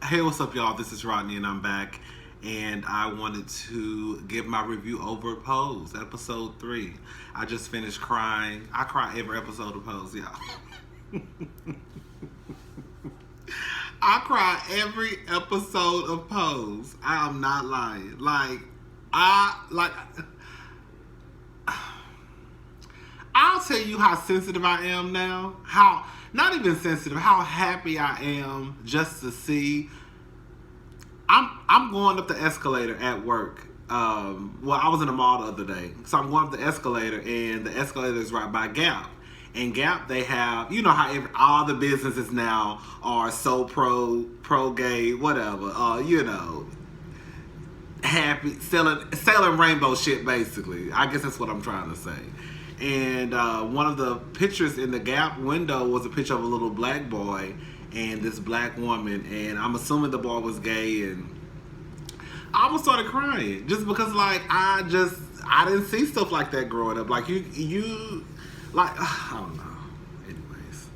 Hey, what's up, y'all? This is Rodney, and I'm back. And I wanted to give my review over Pose, episode 3. I just finished crying. I cry every episode of Pose, y'all. I cry every episode of Pose. I am not lying. I'll tell you how sensitive I am now. How, not even sensitive, how happy I am just to see. I'm going up the escalator at work. Well, I was in the mall the other day. So I'm going up the escalator, and the escalator is right by Gap. And Gap, they have, you know how all the businesses now are so pro gay, whatever. Happy, selling rainbow shit, basically. I guess that's what I'm trying to say. And one of the pictures in the Gap window was a picture of a little black boy and this black woman, and I'm assuming the boy was gay, and I almost started crying just because, like, I didn't see stuff like that growing up. Like you like, I don't know. Anyways,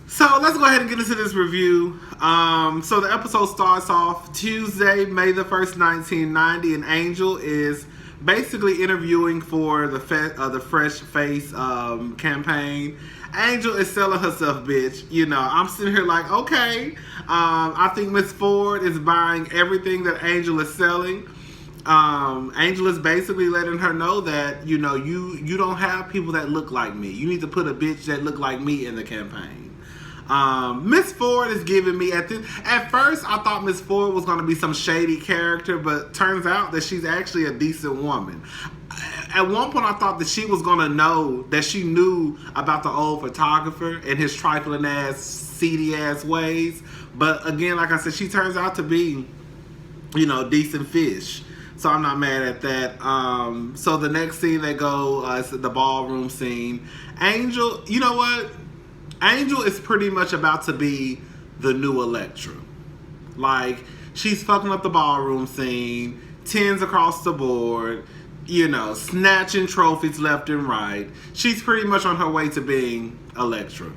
so let's go ahead and get into this review. So the episode starts off Tuesday, May the 1st, 1990, and Angel is basically interviewing for the Fresh Face campaign. Angel is selling herself, bitch. You know, I'm sitting here like, okay. I think Miss Ford is buying everything that Angel is selling. Angel is basically letting her know that, you know, you don't have people that look like me. You need to put a bitch that look like me in the campaign. Miss Ford is giving me at first I thought Miss Ford was going to be some shady character, but turns out that she's actually a decent woman. At one point I thought that she was going to know that she knew about the old photographer and his trifling ass, seedy ass ways, but again, like I said, she turns out to be, you know, decent fish. So I'm not mad at that. So the next scene they go is the ballroom scene. Angel, you know what? Angel is pretty much about to be the new Elektra. Like, she's fucking up the ballroom scene, tens across the board, you know, snatching trophies left and right. She's pretty much on her way to being Elektra.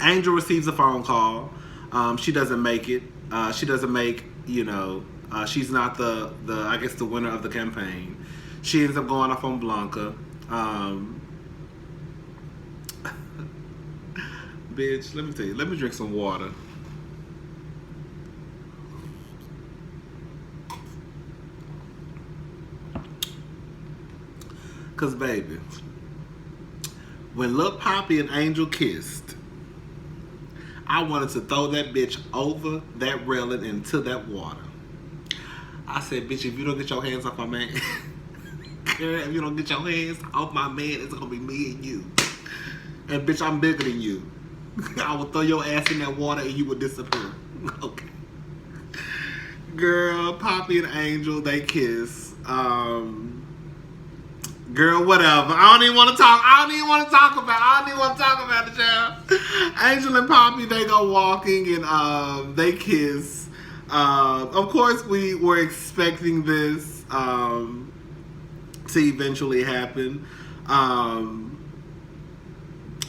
Angel receives a phone call. She doesn't make it. She doesn't make, you know, she's not the I guess the winner of the campaign. She ends up going off on Blanca. Bitch, let me tell you. Let me drink some water. Cause baby, when Lil Poppy and Angel kissed, I wanted to throw that bitch over that railing into that water. I said, bitch, if you don't get your hands off my man, girl, if you don't get your hands off my man, it's gonna be me and you. And bitch, I'm bigger than you. I would throw your ass in that water and you would disappear. Okay. Girl, Poppy and Angel, they kiss. Girl, whatever. I don't even want to talk about the child. Angel and Poppy, they go walking and they kiss. Of course, we were expecting this to eventually happen.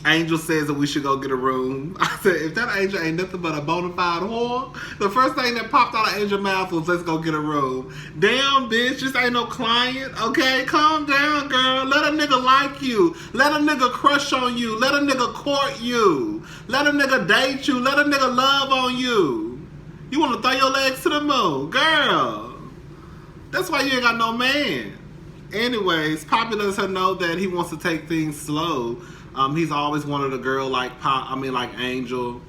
Angel says that we should go get a room. I said, if that Angel ain't nothing but a bona fide whore, the first thing that popped out of Angel's mouth was, let's go get a room. Damn, bitch, this ain't no client, okay? Calm down, girl. Let a nigga like you. Let a nigga crush on you. Let a nigga court you. Let a nigga date you. Let a nigga love on you. You want to throw your legs to the moon. Girl, that's why you ain't got no man. Anyways, Poppy lets her know that he wants to take things slow. He's always wanted a girl like Angel.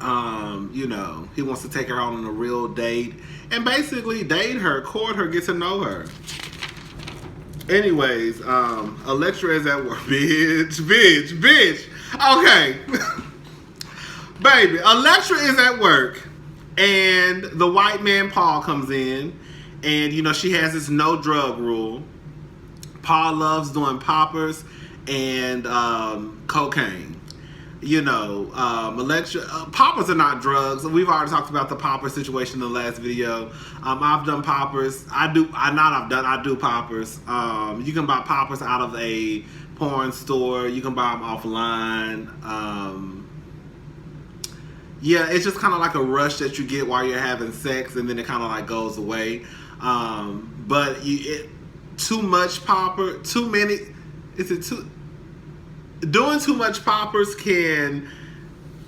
You know, he wants to take her out on a real date and basically date her, court her, get to know her. Anyways, Elektra is at work. Bitch. Okay. Baby, Elektra is at work and the white man Paul comes in and, you know, she has this no drug rule. Paul loves doing poppers and cocaine. You know, Elektra, poppers are not drugs. We've already talked about the popper situation in the last video. I've done poppers. I do poppers. You can buy poppers out of a porn store. You can buy them offline. Yeah, it's just kind of like a rush that you get while you're having sex, and then it kind of like goes away. But too much popper, too many. Is it too? Doing too much poppers can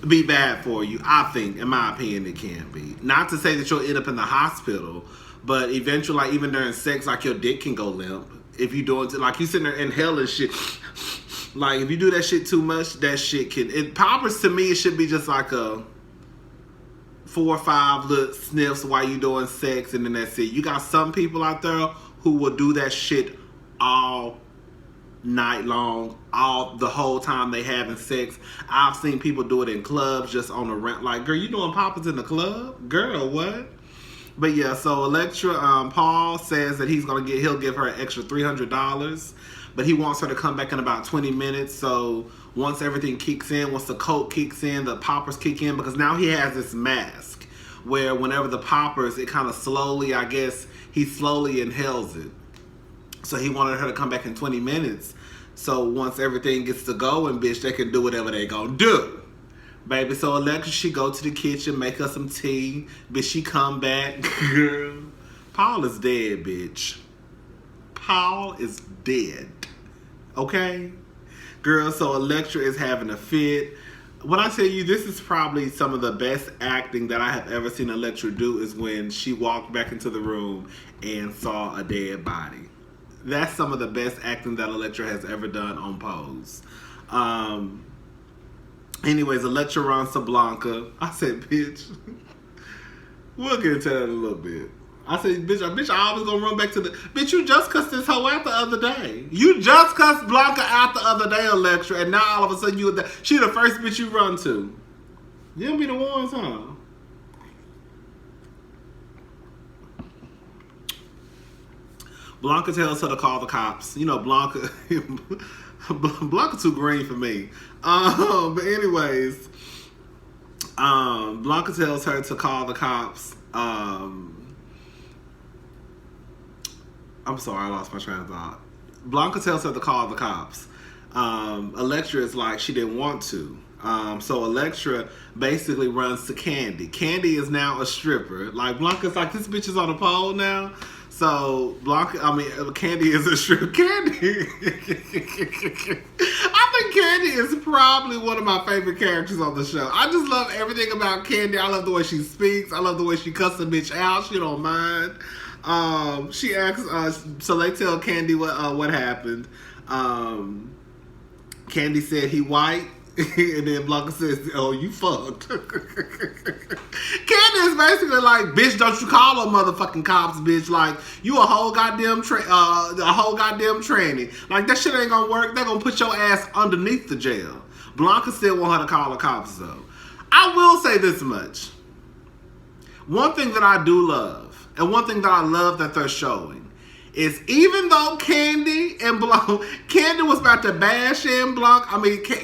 be bad for you. I think, in my opinion, it can be. Not to say that you'll end up in the hospital, but eventually, like even during sex, like your dick can go limp if you doing like you sitting there inhaling shit. Like if you do that shit too much, that shit can. Poppers to me, it should be just like a 4 or 5 little sniffs while you doing sex, and then that's it. You got some people out there who will do that shit all night long, all the whole time they having sex. I've seen people do it in clubs, just on the rent. Like, girl, you doing poppers in the club? Girl, what? But yeah, so Elektra, Paul says that he'll give her an extra $300, but he wants her to come back in about 20 minutes. So once everything kicks in, once the coke kicks in, the poppers kick in, because now he has this mask where whenever the poppers, it kind of slowly, I guess, he slowly inhales it. So he wanted her to come back in 20 minutes. So once everything gets to go, and bitch, they can do whatever they gonna do. Baby, so Elektra, she go to the kitchen, make her some tea. Bitch, she come back. Girl, Paul is dead, bitch. Paul is dead. Okay? Girl, so Elektra is having a fit. When I tell you, this is probably some of the best acting that I have ever seen Elektra do, is when she walked back into the room and saw a dead body. That's some of the best acting that Elektra has ever done on Pose. Anyways, Elektra runs to Blanca. I said, bitch, we'll get into that in a little bit. I said, bitch, I always gonna run back to the... Bitch, you just cussed this hoe out the other day. You just cussed Blanca out the other day, Elektra, and now all of a sudden she the first bitch you run to. You'll be the ones, huh? Blanca tells her to call the cops. You know, Blanca too green for me. But anyways, Blanca tells her to call the cops. I'm sorry, I lost my train of thought. Blanca tells her to call the cops. Elektra is like, she didn't want to. So Elektra basically runs to Candy. Candy is now a stripper. Like, Blanca's like, this bitch is on a pole now. So Candy is a stripper. Candy. I think Candy is probably one of my favorite characters on the show. I just love everything about Candy. I love the way she speaks. I love the way she cuss a bitch out. She don't mind. She asks, so they tell Candy what happened. Candy said he white. And then Blanca says, oh, you fucked. Candy is basically like, bitch, don't you call them motherfucking cops, bitch. Like, you a whole goddamn tranny. Like, that shit ain't gonna work. They're gonna put your ass underneath the jail. Blanca still want her to call the cops, though. I will say this much. One thing that I do love, and one thing that I love that they're showing, is even though Candy was about to bash in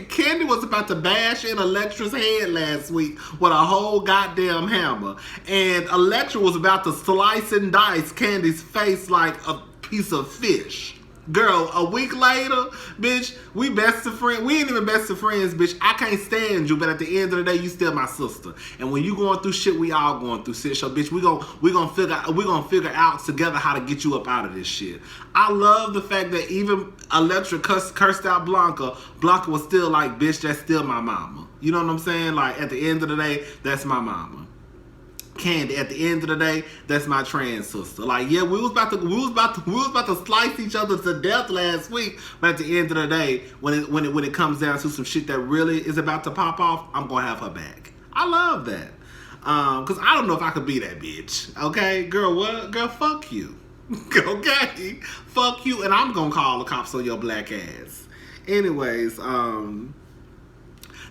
Candy was about to bash in Elektra's head last week with a whole goddamn hammer. And Elektra was about to slice and dice Candy's face like a piece of fish. Girl, a week later, bitch, we best of friends. We ain't even best of friends, bitch. I can't stand you, but at the end of the day, you still my sister. And when you going through shit, we all going through shit. So, bitch, we gonna figure out together how to get you up out of this shit. I love the fact that even Elektra cursed out Blanca. Blanca was still like, bitch, that's still my mama. You know what I'm saying? Like, at the end of the day, that's my mama. Candy, at the end of the day, that's my trans sister. Like, yeah, we was about to slice each other to death last week, but at the end of the day, when it comes down to some shit that really is about to pop off, I'm gonna have her back. I love that. Cause I don't know if I could be that bitch. Okay, girl, what? Girl, fuck you. Okay, fuck you, and I'm gonna call the cops on your black ass. Anyways,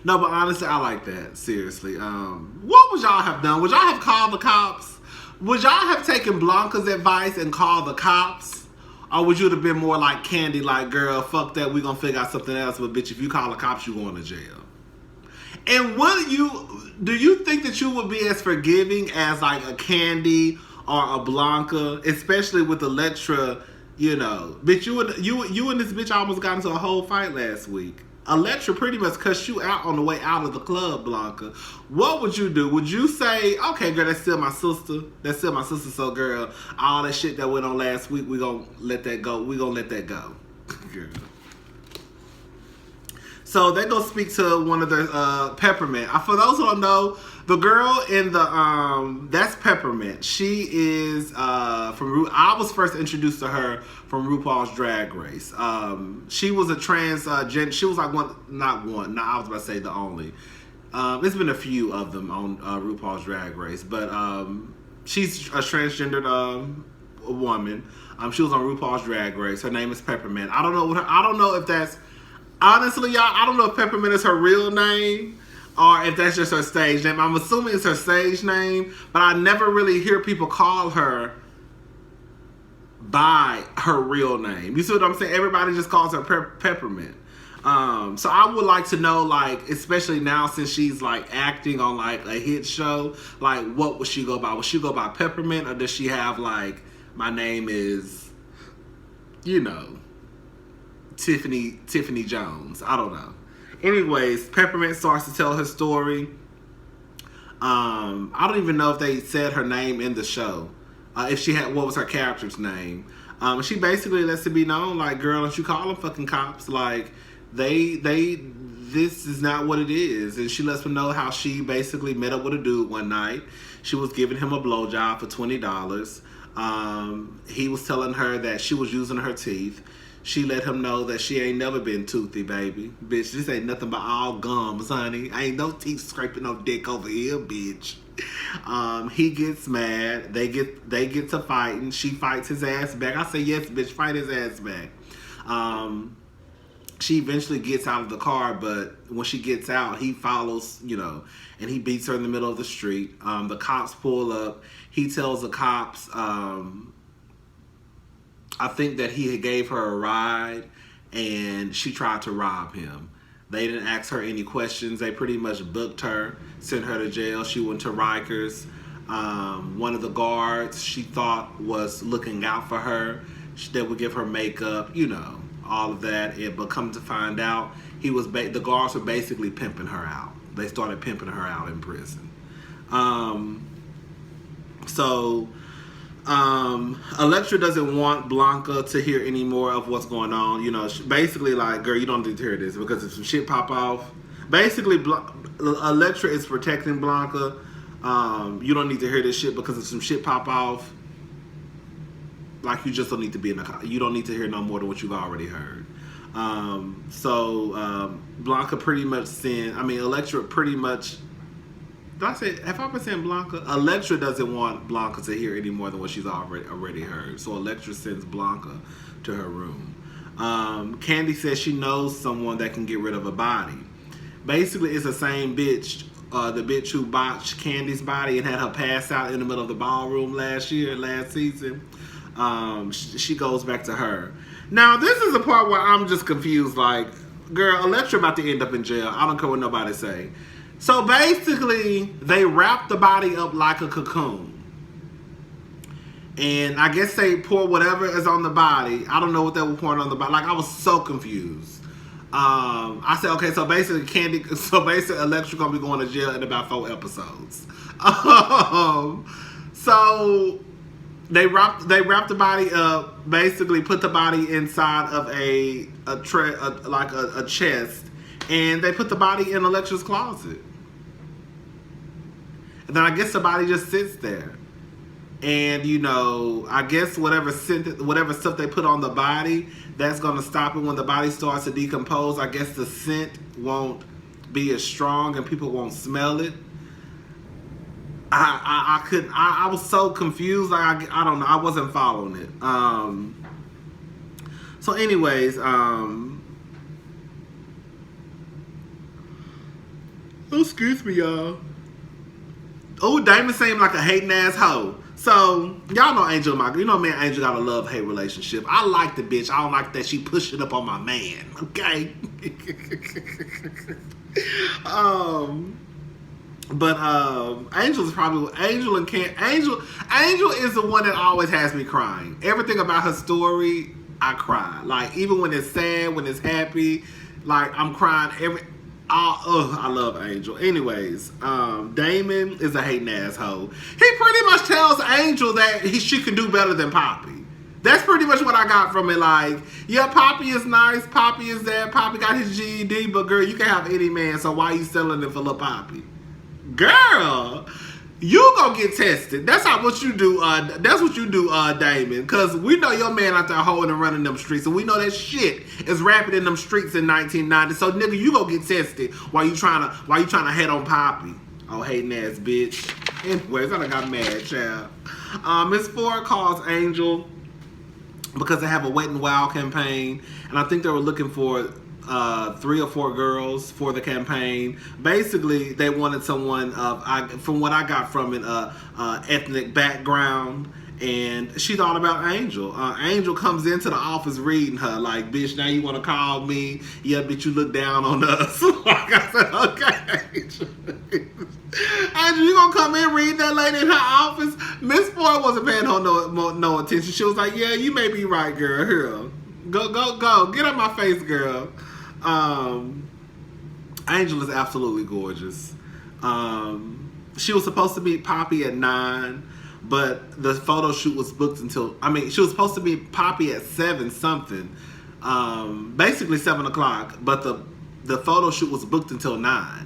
no, but honestly, I like that. Seriously. What would y'all have done? Would y'all have called the cops? Would y'all have taken Blanca's advice and called the cops? Or would you have been more like Candy, like, girl, fuck that, we gonna figure out something else, but bitch, if you call the cops, you going to jail. And do you think that you would be as forgiving as like a Candy or a Blanca, especially with Elektra, you know? Bitch, you and this bitch almost got into a whole fight last week. Elektra pretty much cussed you out on the way out of the club, Blanca. What would you do? Would you say, okay, girl, that's still my sister. That's still my sister, so girl, all that shit that went on last week, we gonna let that go. We gonna let that go. Girl. So they go speak to one of the Peppermint. For those who don't know, the girl in the that's Peppermint. She is from. I was first introduced to her from RuPaul's Drag Race. She was a transgender. She was like one, not one. Not I was about to say the only. There's been a few of them on RuPaul's Drag Race, but she's a transgendered woman. She was on RuPaul's Drag Race. Her name is Peppermint. I don't know what her, I don't know if that's. Honestly, y'all, I don't know if Peppermint is her real name or if that's just her stage name. I'm assuming it's her stage name, but I never really hear people call her by her real name. You see what I'm saying? Everybody just calls her Peppermint. So I would like to know, like, especially now since she's like acting on like a hit show, like what would she go by? Would she go by Peppermint, or does she have like, my name is, you know, Tiffany Jones? I don't know. Anyways, Peppermint starts to tell her story. I don't even know if they said her name in the show. If she had, what was her character's name? She basically lets it be known, like, girl, don't you call them fucking cops? Like, this is not what it is. And she lets them know how she basically met up with a dude one night. She was giving him a blowjob for $20. He was telling her that she was using her teeth. She let him know that she ain't never been toothy, baby. Bitch, this ain't nothing but all gums, honey. Ain't no teeth scraping no dick over here, bitch. He gets mad. They get to fighting. She fights his ass back. I say, yes, bitch, fight his ass back. She eventually gets out of the car, but when she gets out, he follows, you know, and he beats her in the middle of the street. The cops pull up. He tells the cops, I think that he gave her a ride and she tried to rob him. They didn't ask her any questions. They pretty much booked her, sent her to jail. She went to Rikers. One of the guards she thought was looking out for her. They would give her makeup, you know, all of that. But come to find out, the guards were basically pimping her out. They started pimping her out in prison. Elektra doesn't want Blanca to hear any more of what's going on. You know, basically like, girl, you don't need to hear this because if some shit pop off, basically Elektra is protecting Blanca. You don't need to hear this shit because if some shit pop off, like, you just don't need to be in the, you don't need to hear no more than what you've already heard. Blanca pretty much Elektra pretty much, did I say, have I been saying Blanca? Elektra doesn't want Blanca to hear any more than what she's already heard. So Elektra sends Blanca to her room. Candy says she knows someone that can get rid of a body. Basically, it's the same bitch, the bitch who botched Candy's body and had her pass out in the middle of the ballroom last season. She goes back to her. Now, this is the part where I'm just confused. Like, girl, Elektra about to end up in jail. I don't care what nobody say. So basically, they wrap the body up like a cocoon. And I guess they pour whatever is on the body. I don't know what they were pouring on the body. Like, I was so confused. I said, okay, so basically Elektra gonna be going to jail in about 4 episodes. So they wrap the body up, basically put the body inside of a chest, and they put the body in Elektra's closet. And then I guess the body just sits there. And, you know, I guess whatever stuff they put on the body, that's going to stop it when the body starts to decompose. I guess the scent won't be as strong and people won't smell it. I was so confused. Like, I don't know. I wasn't following it. So anyways, excuse me, y'all. Oh, Damon seemed like a hating ass hoe. So, y'all know Angel, you know me and Angel got a love-hate relationship. I like the bitch. I don't like that she pushed it up on my man. Okay? Angel is the one that always has me crying. Everything about her story, I cry. Like, even when it's sad, when it's happy, Like, I'm crying every. I love Angel. Anyways, Damon is a hating asshole. He pretty much tells Angel that she can do better than Poppy. That's pretty much what I got from it. Like, yeah, Poppy is nice. Poppy is there. Poppy got his GED, but girl, you can have any man. So why you selling it for little Poppy? Girl, you gonna get tested. That's what you do. That's what you do, Damon. Cause we know your man out there holding and running them streets, and we know that shit is rapping in them streets in 1990. So nigga, you gonna get tested while you trying to head on Poppy. Oh, hating ass bitch. Anyways, I done got mad, child. Miss Ford calls Angel because they have a Wet n Wild campaign, and I think they were looking for 3 or 4 girls for the campaign. Basically, they wanted someone from what I got from it, ethnic background, and she thought about Angel. Angel comes into the office reading her like, bitch, now you want to call me? Yeah, bitch, you look down on us. Like I said, okay. Angel, you gonna come in reading that lady in her office? Miss Ford wasn't paying her no attention. She was like, yeah, you may be right, girl. Here, go, get out my face, girl. Angel is absolutely gorgeous. She was supposed to meet Poppy at 9, but the photo shoot was booked until, she was supposed to meet Poppy at 7 something, basically 7 o'clock, but the photo shoot was booked until 9.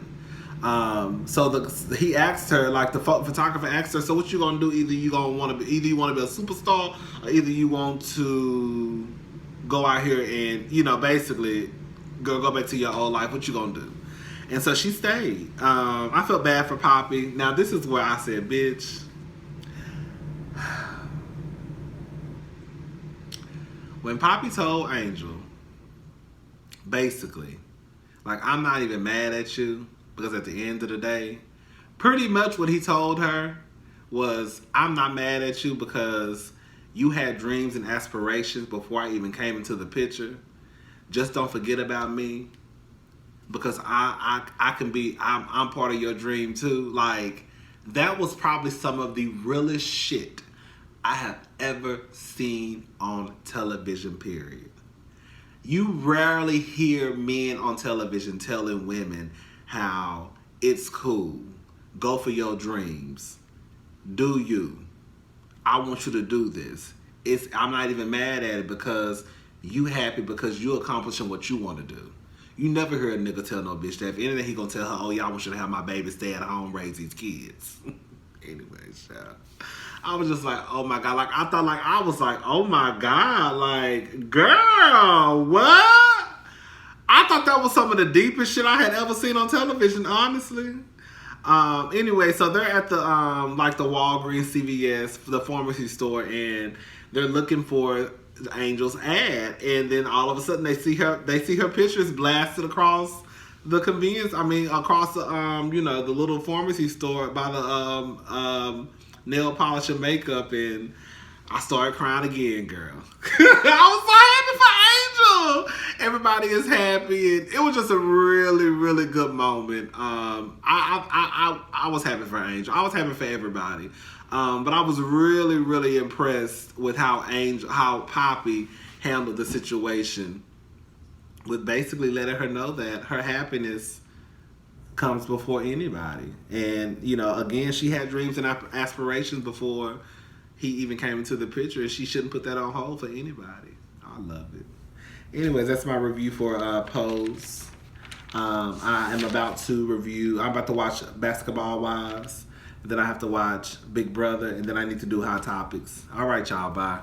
So he asked her, like the photographer asked her, so what you gonna do? Either you want to be a superstar, or either you want to go out here and, basically go back to your old life. What you gonna do? And so she stayed. I felt bad for Poppy. Now this is where I said, bitch, when Poppy told Angel, basically, like, I'm not even mad at you, because at the end of the day, pretty much what he told her was, I'm not mad at you because you had dreams and aspirations before I even came into the picture. Just don't forget about me, because I'm part of your dream too. Like, that was probably some of the realest shit I have ever seen on television, period. You rarely hear men on television telling women how it's cool, go for your dreams, do you, I want you to do this. I'm not even mad at it because you happy because you accomplishing what you want to do. You never hear a nigga tell no bitch that. If anything, he gonna tell her, oh yeah, I want you to have my baby stay at home, raise these kids. Anyways, I was just like, oh my God. Like, I was like, oh my God. Like, girl, what? I thought that was some of the deepest shit I had ever seen on television, honestly. Anyway, so they're at the the Walgreens, CVS, the pharmacy store, and they're looking for Angel's ad, and then all of a sudden they see her pictures blasted across the across the the little pharmacy store by the nail polish and makeup, and I started crying again, girl. I was so happy for Angel. Everybody is happy, and it was just a really, really good moment. I was happy for Angel. I was happy for everybody. But I was really, really impressed with how Poppy handled the situation, with basically letting her know that her happiness comes before anybody. And, again, she had dreams and aspirations before he even came into the picture, and she shouldn't put that on hold for anybody. I love it. Anyways, that's my review for Pose. I'm about to watch Basketball Wives. Then I have to watch Big Brother, and then I need to do Hot Topics. All right, y'all. Bye.